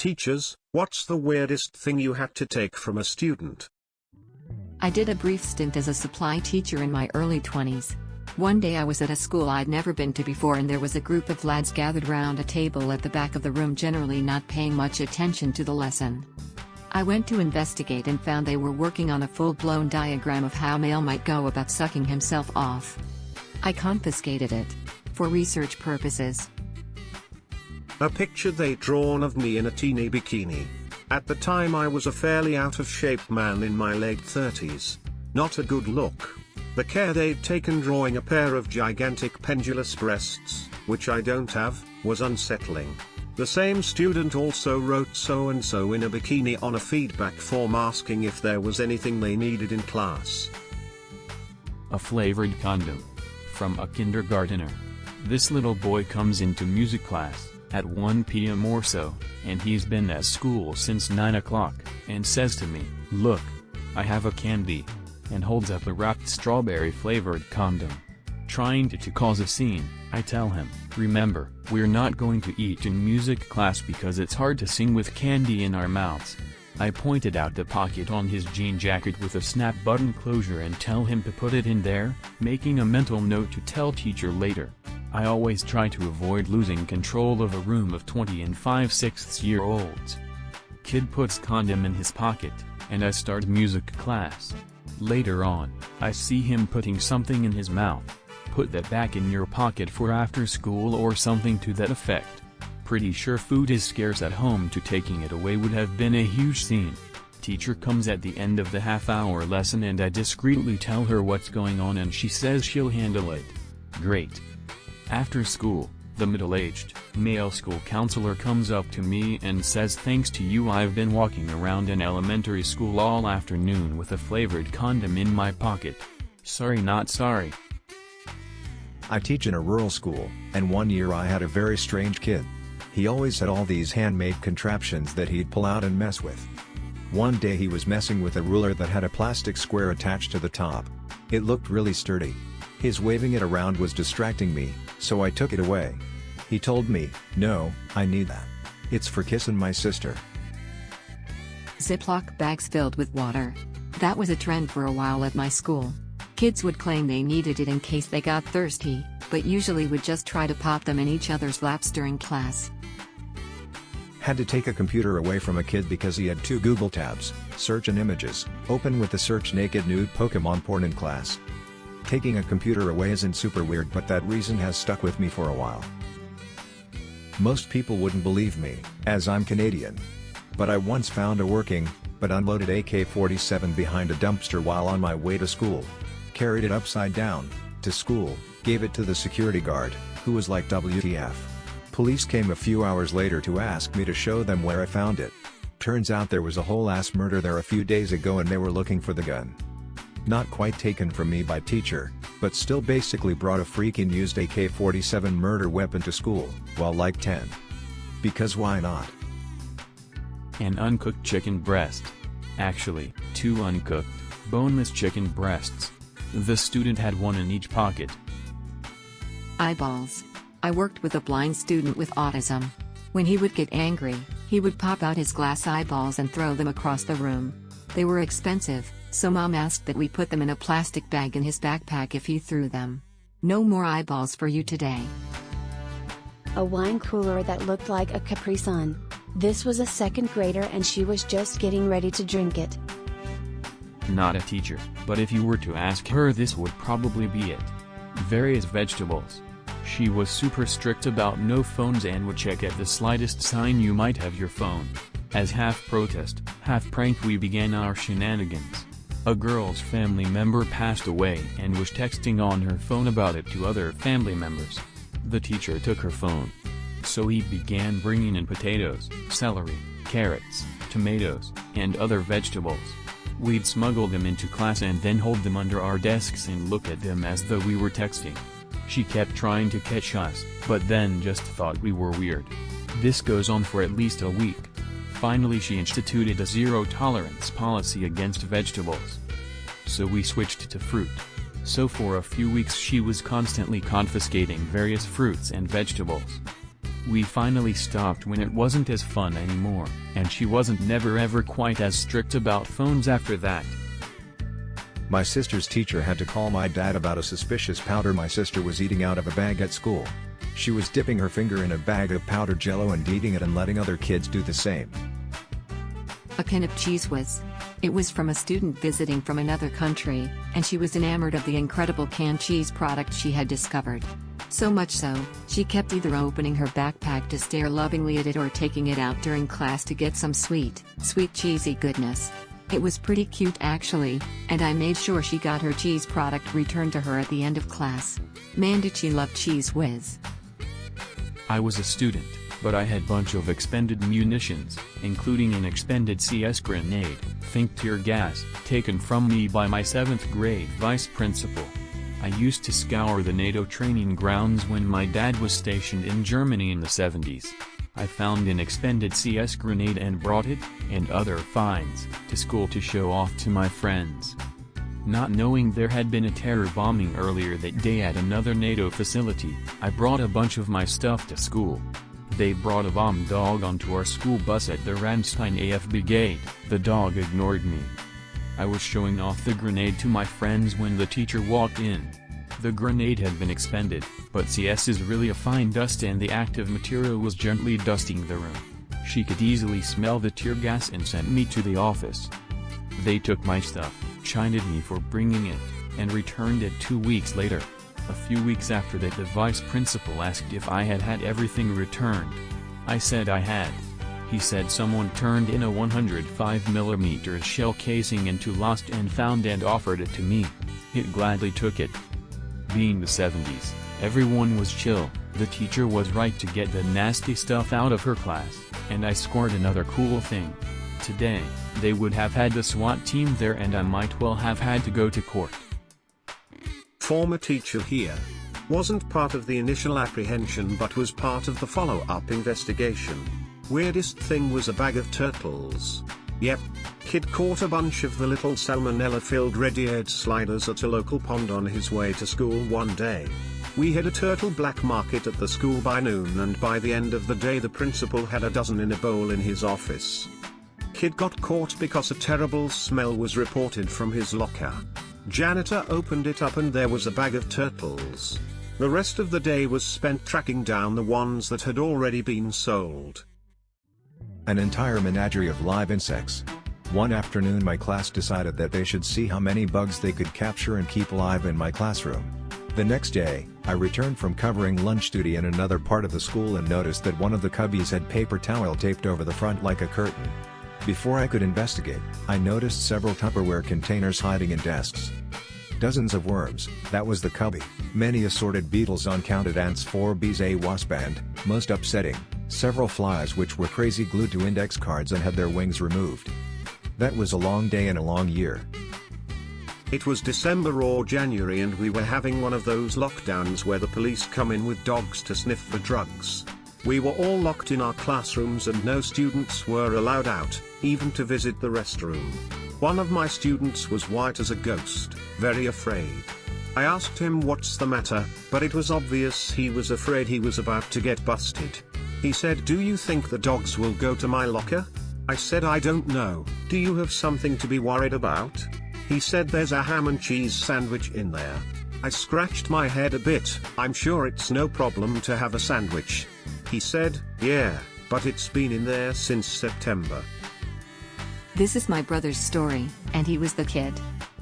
teachers, what's the weirdest thing you had to take from a student? I did a brief stint as a supply teacher in my early 20s. One day I was at a school I'd never been to before, and there was a group of lads gathered round a table at the back of the room, generally not paying much attention to the lesson. I went to investigate and found they were working on a full-blown diagram of how a male might go about sucking himself off. I confiscated it. For research purposes. A picture they'd drawn of me in a teeny bikini. At the time I was a fairly out-of-shape man in my late 30s. Not a good look. The care they'd taken drawing a pair of gigantic pendulous breasts, which I don't have, was unsettling. The same student also wrote "so-and-so in a bikini" on a feedback form, asking if there was anything they needed in class. A flavored condom. From a kindergartner. This little boy comes into music class, at 1 p.m. or so, and he's been at school since 9 o'clock, and says to me, "Look, I have a candy," and holds up a wrapped strawberry-flavored condom. Trying to cause a scene, I tell him, "Remember, we're not going to eat in music class because it's hard to sing with candy in our mouths." I pointed out the pocket on his jean jacket with a snap button closure and tell him to put it in there, making a mental note to tell teacher later. I always try to avoid losing control of a room of 20 and 5/6-year-olds. Kid puts condom in his pocket, and I start music class. Later on, I see him putting something in his mouth. "Put that back in your pocket for after school," or something to that effect. Pretty sure food is scarce at home, to taking it away would have been a huge scene. Teacher comes at the end of the half-hour lesson and I discreetly tell her what's going on and she says she'll handle it. Great. After school, the middle-aged, male school counselor comes up to me and says, "Thanks to you I've been walking around an elementary school all afternoon with a flavored condom in my pocket. Sorry not sorry." I teach in a rural school, and one year I had a very strange kid. He always had all these handmade contraptions that he'd pull out and mess with. One day he was messing with a ruler that had a plastic square attached to the top. It looked really sturdy. His waving it around was distracting me, so I took it away. He told me, "No, I need that. It's for kissing my sister." Ziploc bags filled with water. That was a trend for a while at my school. Kids would claim they needed it in case they got thirsty, but usually would just try to pop them in each other's laps during class. Had to take a computer away from a kid because he had 2 Google tabs, search and images, open with the search naked nude Pokemon porn in class. Taking a computer away isn't super weird, but that reason has stuck with me for a while. Most people wouldn't believe me, as I'm Canadian. But I once found a working, but unloaded AK-47 behind a dumpster while on my way to school. Carried it upside down, to school, gave it to the security guard, who was like, "WTF?" Police came a few hours later to ask me to show them where I found it. Turns out there was a whole ass murder there a few days ago and they were looking for the gun. Not quite taken from me by teacher, but still basically brought a freaking used AK-47 murder weapon to school, while like 10. Because why not? An uncooked chicken breast. Actually, 2 uncooked, boneless chicken breasts. The student had one in each pocket. Eyeballs. I worked with a blind student with autism. When he would get angry, he would pop out his glass eyeballs and throw them across the room. They were expensive, so Mom asked that we put them in a plastic bag in his backpack if he threw them. No more eyeballs for you today. A wine cooler that looked like a Capri Sun. This was a second grader and she was just getting ready to drink it. Not a teacher, but if you were to ask her, this would probably be it. Various vegetables. She was super strict about no phones and would check at the slightest sign you might have your phone. As half protest, half prank we began our shenanigans. A girl's family member passed away and was texting on her phone about it to other family members. The teacher took her phone. So he began bringing in potatoes, celery, carrots, tomatoes, and other vegetables. We'd smuggle them into class and then hold them under our desks and look at them as though we were texting. She kept trying to catch us, but then just thought we were weird. This goes on for at least a week. Finally she instituted a zero-tolerance policy against vegetables. So we switched to fruit. So for a few weeks she was constantly confiscating various fruits and vegetables. We finally stopped when it wasn't as fun anymore, and she wasn't never ever quite as strict about phones after that. My sister's teacher had to call my dad about a suspicious powder my sister was eating out of a bag at school. She was dipping her finger in a bag of powdered jello and eating it and letting other kids do the same. A can of Cheese Whiz. It was from a student visiting from another country, and she was enamored of the incredible canned cheese product she had discovered. So much so, she kept either opening her backpack to stare lovingly at it or taking it out during class to get some sweet cheesy goodness. It was pretty cute actually, and I made sure she got her cheese product returned to her at the end of class. Man, did she love Cheese Whiz. I was a student, but I had bunch of expended munitions, including an expended CS grenade, think tear gas, taken from me by my 7th grade vice principal. I used to scour the NATO training grounds when my dad was stationed in Germany in the 70s. I found an expended CS grenade and brought it, and other finds, to school to show off to my friends. Not knowing there had been a terror bombing earlier that day at another NATO facility, I brought a bunch of my stuff to school. They brought a bomb dog onto our school bus at the Ramstein AF Brigade. The dog ignored me. I was showing off the grenade to my friends when the teacher walked in. The grenade had been expended, but CS is really a fine dust and the active material was gently dusting the room. She could easily smell the tear gas and sent me to the office. They took my stuff, chided me for bringing it, and returned it 2 weeks later. A few weeks after that, the vice principal asked if I had had everything returned. I said I had. He said someone turned in a 105mm shell casing into Lost and Found and offered it to me. It gladly took it. Being the 70s, everyone was chill. The teacher was right to get the nasty stuff out of her class, and I scored another cool thing. Today, they would have had the SWAT team there and I might well have had to go to court. Former teacher here. Wasn't part of the initial apprehension but was part of the follow-up investigation. Weirdest thing was a bag of turtles. Yep. Kid caught a bunch of the little salmonella-filled red-eared sliders at a local pond on his way to school one day. We had a turtle black market at the school by noon, and by the end of the day the principal had a dozen in a bowl in his office. Kid got caught because a terrible smell was reported from his locker. Janitor opened it up and there was a bag of turtles. The rest of the day was spent tracking down the ones that had already been sold. An entire menagerie of live insects. One afternoon my class decided that they should see how many bugs they could capture and keep alive in my classroom. The next day, I returned from covering lunch duty in another part of the school and noticed that one of the cubbies had paper towel taped over the front like a curtain. Before I could investigate, I noticed several Tupperware containers hiding in desks. Dozens of worms, that was the cubby, many assorted beetles, uncounted ants, 4 bees, a wasp, and, most upsetting, several flies which were crazy glued to index cards and had their wings removed. That was a long day and a long year. It was December or January and we were having one of those lockdowns where the police come in with dogs to sniff for drugs. We were all locked in our classrooms and no students were allowed out, even to visit the restroom. One of my students was white as a ghost, very afraid. I asked him what's the matter, but it was obvious he was afraid he was about to get busted. He said, "Do you think the dogs will go to my locker?" I said, "I don't know. Do you have something to be worried about?" He said, "There's a ham and cheese sandwich in there." I scratched my head a bit. "I'm sure it's no problem to have a sandwich." He said, "Yeah, but it's been in there since September." This is my brother's story, and he was the kid.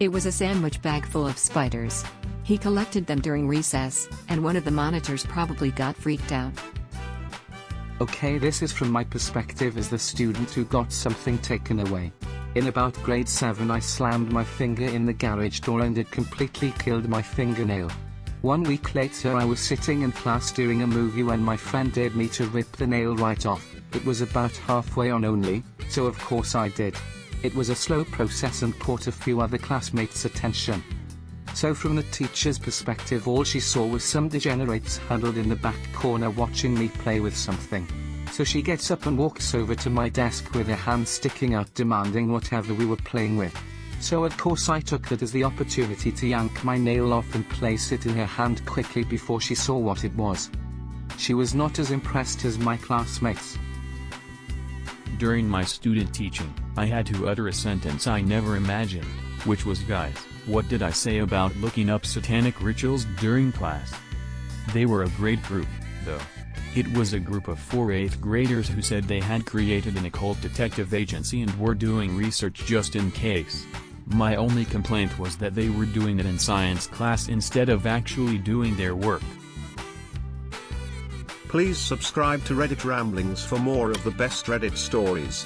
It was a sandwich bag full of spiders. He collected them during recess, and one of the monitors probably got freaked out. Okay, this is from my perspective as the student who got something taken away. In about grade 7 I slammed my finger in the garage door and it completely killed my fingernail. 1 week later I was sitting in class during a movie when my friend dared me to rip the nail right off. It was about halfway on only, so of course I did. It was a slow process and caught a few other classmates' attention. So from the teacher's perspective, all she saw was some degenerates huddled in the back corner watching me play with something. So she gets up and walks over to my desk with her hand sticking out demanding whatever we were playing with. So of course I took that as the opportunity to yank my nail off and place it in her hand quickly before she saw what it was. She was not as impressed as my classmates. During my student teaching, I had to utter a sentence I never imagined, which was, "Guys, what did I say about looking up satanic rituals during class?" They were a great group, though. It was a group of 4 8th graders who said they had created an occult detective agency and were doing research just in case. My only complaint was that they were doing it in science class instead of actually doing their work. Please subscribe to Reddit Ramblings for more of the best Reddit stories.